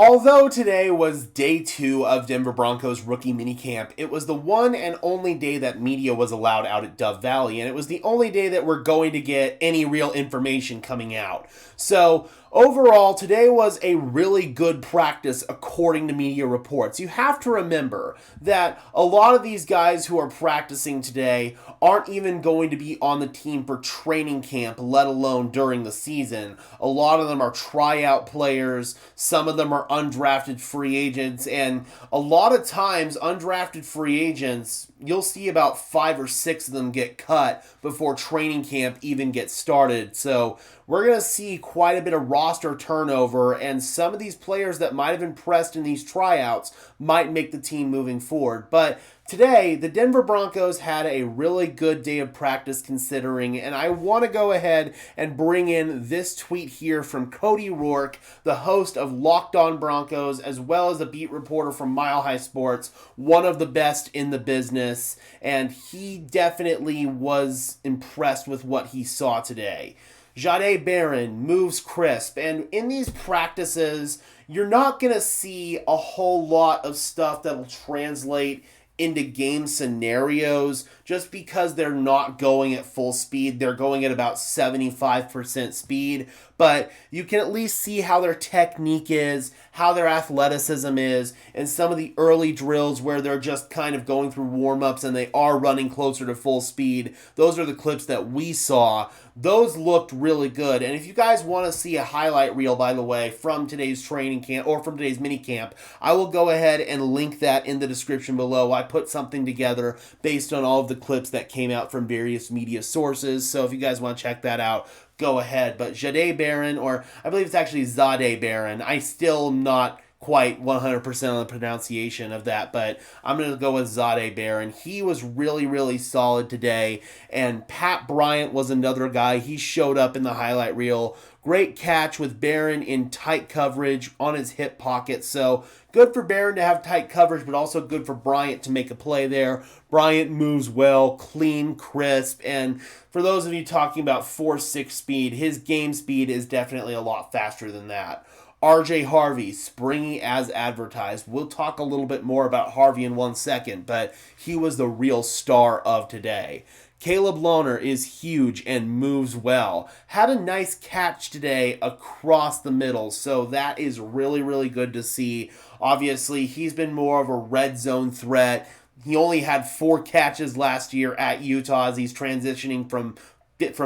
Although today was day 2 of Denver Broncos rookie minicamp, it was the one and only day that media was allowed out at Dove Valley, and it was the only day that we're going to get any real information coming out. So, overall, today was a really good practice according to media reports. You have to remember that a lot of these guys who are practicing today aren't even going to be on the team for training camp, let alone during the season. A lot of them are tryout players, some of them are undrafted free agents, and a lot of times undrafted free agents, you'll see about 5 or 6 of them get cut before training camp even gets started. So we're going to see quite a bit of roster turnover, and some of these players that might have impressed in these tryouts might make the team moving forward. But today, the Denver Broncos had a really good day of practice considering, and I want to go ahead and bring in this tweet here from Cody Rourke, the host of Locked On Broncos, as well as a beat reporter from Mile High Sports, one of the best in the business, and he definitely was impressed with what he saw today. Jahdae Barron moves crisp, and in these practices, you're not going to see a whole lot of stuff that will translate into game scenarios just because they're not going at full speed. They're going at about 75% speed, but you can at least see how their technique is, how their athleticism is, and some of the early drills where they're just kind of going through warm-ups and they are running closer to full speed. Those are the clips that we saw. Those looked really good. And if you guys want to see a highlight reel, by the way, from today's training camp or from today's mini camp, I will go ahead and link that in the description below. I put something together based on all of the clips that came out from various media sources. So if you guys want to check that out, go ahead. But Jahdae Barron, or I believe it's actually Zade Barron, I still am not quite 100% on the pronunciation of that, but I'm going to go with Zade Barron. He was really, really solid today, and Pat Bryant was another guy. He showed up in the highlight reel. Great catch with Barron in tight coverage on his hip pocket, so good for Barron to have tight coverage, but also good for Bryant to make a play there. Bryant moves well, clean, crisp, and for those of you talking about 4.6 speed, his game speed is definitely a lot faster than that. RJ Harvey, springy as advertised. We'll talk a little bit more about Harvey in 1 second, but he was the real star of today. Caleb Lohner is huge and moves well. Had a nice catch today across the middle, so that is really, really good to see. Obviously, he's been more of a red zone threat. He only had 4 catches last year at Utah as he's transitioning from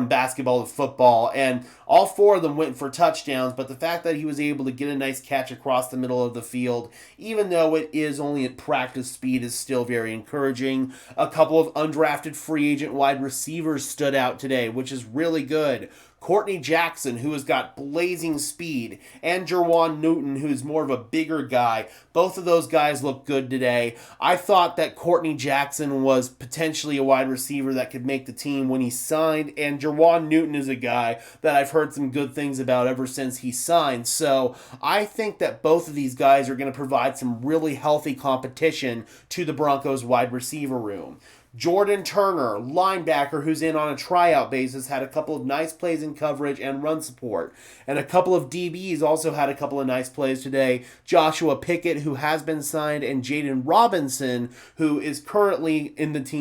basketball to football, and all 4 of them went for touchdowns, but the fact that he was able to get a nice catch across the middle of the field, even though it is only at practice speed, is still very encouraging. A couple of undrafted free agent wide receivers stood out today, which is really good. Courtney Jackson, who has got blazing speed, and Jerwan Newton, who's more of a bigger guy. Both of those guys look good today. I thought that Courtney Jackson was potentially a wide receiver that could make the team when he signed, and Jerwan Newton is a guy that I've heard some good things about ever since he signed. So I think that both of these guys are going to provide some really healthy competition to the Broncos wide receiver room. Jordan Turner, linebacker who's in on a tryout basis, had a couple of nice plays in coverage and run support. And a couple of DBs also had a couple of nice plays today. Joshua Pickett, who has been signed, and Jaden Robinson, who is currently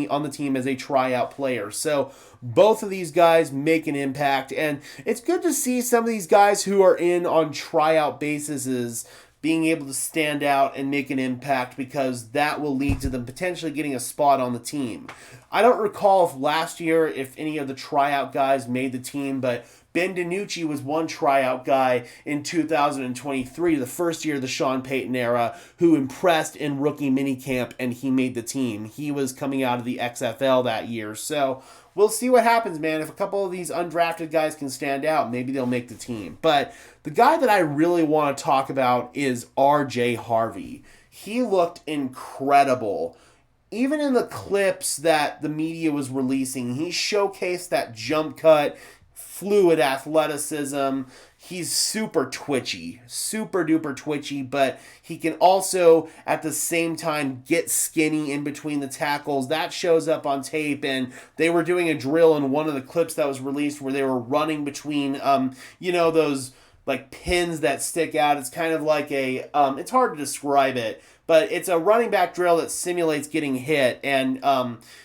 on the team as a tryout player. So both of these guys make an impact, and it's good to see some of these guys who are in on tryout bases being able to stand out and make an impact, because that will lead to them potentially getting a spot on the team. I don't recall if last year if any of the tryout guys made the team, but Ben DiNucci was one tryout guy in 2023, the first year of the Sean Payton era, who impressed in rookie minicamp, and he made the team. He was coming out of the XFL that year, so we'll see what happens, man. If a couple of these undrafted guys can stand out, maybe they'll make the team. But the guy that I really want to talk about is RJ Harvey. He looked incredible. Even in the clips that the media was releasing, he showcased that jump cut, fluid athleticism. He's super twitchy, super duper twitchy, but he can also at the same time get skinny in between the tackles. That shows up on tape, and they were doing a drill in one of the clips that was released where they were running between, those like pins that stick out. It's kind of like a it's hard to describe it, but it's a running back drill that simulates getting hit, and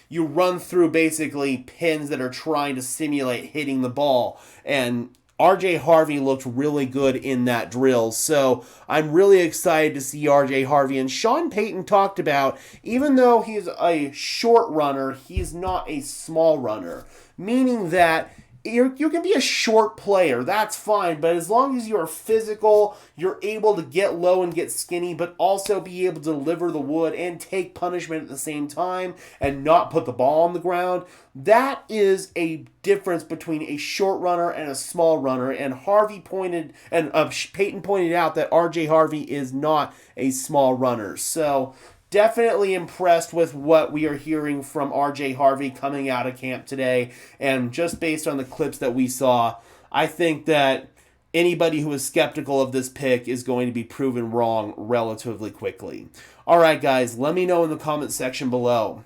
you run through basically pins that are trying to simulate hitting the ball. And RJ Harvey looked really good in that drill, so I'm really excited to see RJ Harvey. And Sean Payton talked about, even though he's a short runner, he's not a small runner, meaning that you can be a short player, that's fine, but as long as you're physical, you're able to get low and get skinny, but also be able to deliver the wood and take punishment at the same time and not put the ball on the ground, that is a difference between a short runner and a small runner. And Peyton pointed out that RJ Harvey is not a small runner. So definitely impressed with what we are hearing from RJ Harvey coming out of camp today. And just based on the clips that we saw, I think that anybody who is skeptical of this pick is going to be proven wrong relatively quickly. All right, guys, let me know in the comment section below.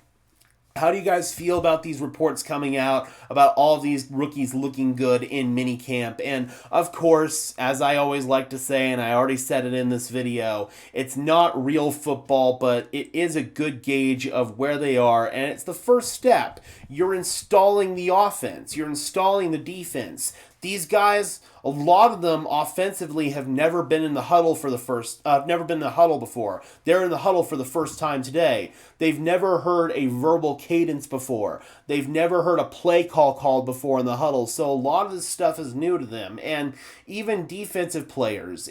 How do you guys feel about these reports coming out about all of these rookies looking good in minicamp? And of course, as I always like to say, and I already said it in this video, it's not real football, but it is a good gauge of where they are, and it's the first step. You're installing the offense. You're installing the defense. These guys, a lot of them offensively have never been in the huddle never been in the huddle before. They're in the huddle for the first time today. They've never heard a verbal cadence before. They've never heard a play call called before in the huddle. So a lot of this stuff is new to them. And even defensive players,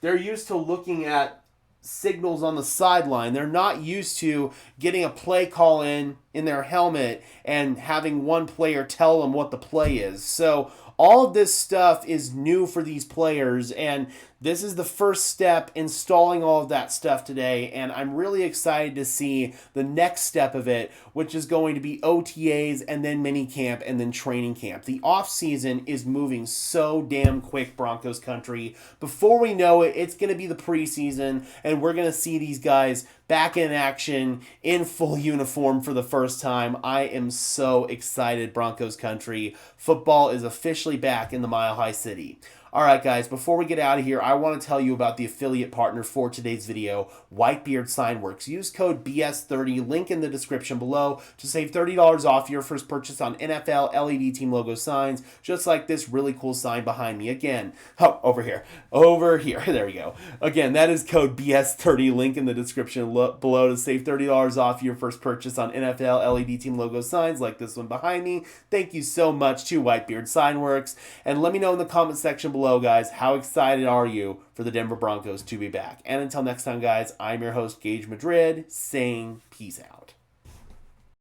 they're used to looking at signals on the sideline. They're not used to getting a play call in their helmet and having one player tell them what the play is. So all of this stuff is new for these players, and this is the first step installing all of that stuff today, and I'm really excited to see the next step of it, which is going to be OTAs and then minicamp and then training camp. The offseason is moving so damn quick, Broncos country. Before we know it, it's going to be the preseason, and we're going to see these guys back in action in full uniform for the first time. I am so excited, Broncos country. Football is officially back in the Mile High City. All right, guys, before we get out of here, I want to tell you about the affiliate partner for today's video, Whitebeard Signworks. Use code BS30, link in the description below, to save $30 off your first purchase on NFL LED team logo signs, just like this really cool sign behind me. Again, over here, there we go. Again, that is code BS30, link in the description below to save $30 off your first purchase on NFL LED team logo signs, like this one behind me. Thank you so much to Whitebeard Signworks, and let me know in the comment section below, guys, how excited are you for the Denver Broncos to be back? And until next time, guys, I'm your host, Gage Madrid, saying peace out.